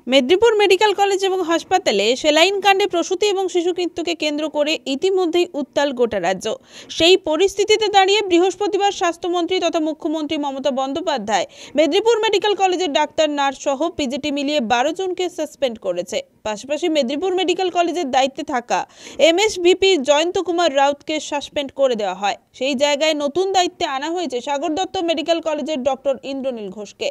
Medinipur medical college এবং হাসপাতালে saline কাণ্ডে প্রসূতি এবং শিশু মৃত্যুকে কেন্দ্র করে ইতিমধ্যেই উত্তাল গোটা রাজ্য। সেই পরিস্থিতিতে দাঁড়িয়ে বৃহস্পতিবার স্বাস্থ্যমন্ত্রী তথা মুখ্যমন্ত্রী মমতা বন্দ্যোপাধ্যায় মেদিনীপুর মেডিকেল কলেজের ডাক্তার, নার্স সহ পিজিটি মিলিয়ে 12 জনকে সাসপেন্ড করেছে। পাশাপাশি মেদিনীপুর মেডিকেল কলেজের দায়িত্বে থাকা এমএসভিপি জয়ন্ত কুমার রাউতকে সাসপেন্ড করে দেওয়া হয়। সেই জায়গায় নতুন দায়িত্বে আনা হয়েছে সাগর দত্ত মেডিকেল কলেজের ডক্টর ইন্দ্রনীল ঘোষকে।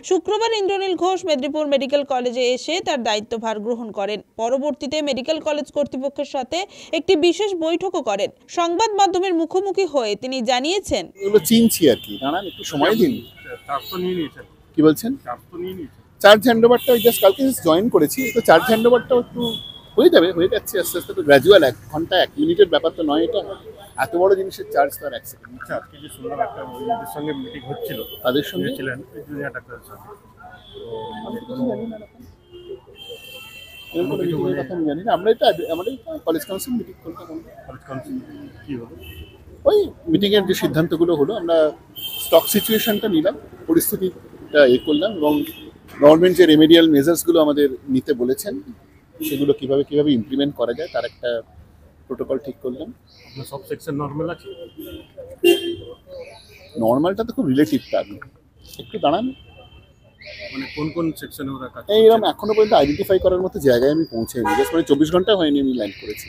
শুক্রবার ইন্দ্রনীল ঘোষ মেদিনীপুর মেডিকেল কলেজে এসে তার দায়িত্বভার গ্রহণ করেন। পরবর্তীতে মেডিকেল কলেজ কর্তৃপক্ষের সাথে একটি বিশেষ বৈঠকও করেন। সংবাদ মাধ্যমের মুখোমুখি হয়ে তিনি জানিয়েছেন, চিনছি আর কি, দাঁড়ান একটু সময় দিন। কি বলছেন? চার্জ হ্যান্ডওভারটা জাস্ট কালকে জয়েন করেছি, তো চার্জ হ্যান্ডওভারটাও একটু হয়ে যাচ্ছে আস্তে আস্তে, তো গ্র্যাজুয়াল, 1 ঘন্টা 1 মিনিটের ব্যাপার তো নয়, এটা এত বড় জিনিসের চার্জ তার 1 সেকেন্ড। আজকে যে শুনলাম একটা ওদের সঙ্গে মিটিং হচ্ছিল, তাদের সঙ্গে ছিলেন জুনিয়র ডাক্তারের সঙ্গে, জানি না, আমরা এটা আমাদের কলেজ কাউন্সিল মিটিং করতে কলেজ কাউন্সিল কি হলো, ওই মিটিংয়ের যে সিদ্ধান্তগুলো হলো, আমরা স্টক সিচুয়েশনটা নিলাম, পরিস্থিতিটা করলাম, এবং গভর্নমেন্ট যে রেমেডিয়াল মেজার্সগুলো আমাদের নিতে বলেছেন সেগুলো কিভাবে ইমপ্লিমেন্ট করা যায় তার একটা প্রোটোকল ঠিক করলাম। সব সেকশন নর্মাল আছে? নর্মালটা তো খুব রিলেটিভ, তার একটু দাঁড়ান, মানে কোন কোন সেকশনে ওরা কাজ এইরকম এখনো পর্যন্ত আইডেন্টিফাই করার মতো জায়গায় আমি পৌঁছাইনি, জাস্ট মানে 24 ঘন্টা হয়নি আমি ল্যান্ড করেছি।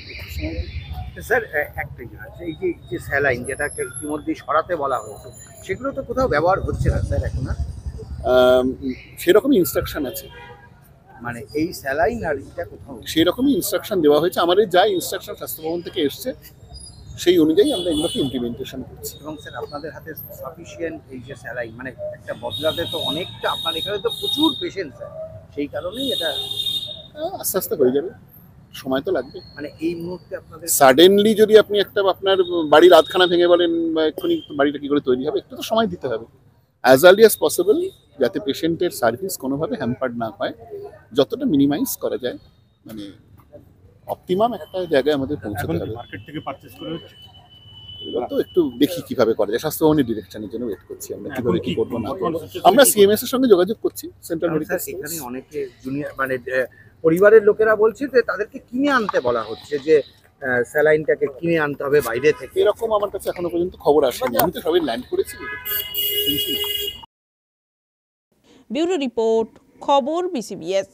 স্যার, একটাই আছে, এই যে স্যালাইন যেটাকে ইতিমধ্যেই সরাতে বলা হয়েছে, সেগুলো তো কোথাও ব্যবহার হচ্ছে না স্যার এখন। সেরকমই ইনস্ট্রাকশন আছে, মানে এই স্যালাইন আর এটা কোথাও সেরকমই ইনস্ট্রাকশন দেওয়া হয়েছে। আমাদের যা ইনস্ট্রাকশন স্বাস্থ্য ভবন থেকে এসছে সেই অনুযায়ী আমরা এগুলোকে ইমপ্লিমেন্টেশন করছি। এবং স্যার আপনাদের হাতে সাফিসিয়েন্ট এই যে স্যালাইন, মানে একটা বদলাতে তো অনেকটা, আপনার এখানে তো প্রচুর পেশেন্ট স্যার, সেই কারণেই এটা আস্তে আস্তে হয়ে যাবে, সময় তো লাগবে। মানে এই মুহূর্তে আপনাদের সাডেনলি যদি আপনি একটা আপনার বাড়ির আধখানা ভেঙে বলেন বা এক্ষুনি বাড়িটা কি করে তৈরি হবে, একটু তো সময় দিতে হবে, অ্যাজ আর্লি অ্যাজ পসিবল, যাতে পেশেন্টের সার্ভিস কোনোভাবে হ্যাম্পার্ড না হয়, যতটা মিনিমাইজ করা যায়, মানে অপটিমাম একটা জায়গায় আমাদের পৌঁছতে হবে। মার্কেট থেকে পারচেজ করে হচ্ছে, এবার তো একটু দেখি কিভাবে করা যায়, স্বাস্থ্য ভবনের ডিরেকশনের জন্য ওয়েট করছি আমরা, কিভাবে কি করবো না করবো। আমরা সিএমএস এর সঙ্গে যোগাযোগ করছি, সেন্ট্রাল মেডিকেল। এখানে অনেকে জুনিয়র মানে পরিবারের লোকেরা বলছে যে তাদেরকে কিনে আনতে বলা হচ্ছে, যে স্যালাইনটাকে কিনে আনতে হবে বাইরে থেকে, এরকম আমার কাছে এখনো পর্যন্ত খবর আসেনি, আমি তো সবাই ল্যান্ড করেছি। ব্যুরো রিপোর্ট, খবর BCBS।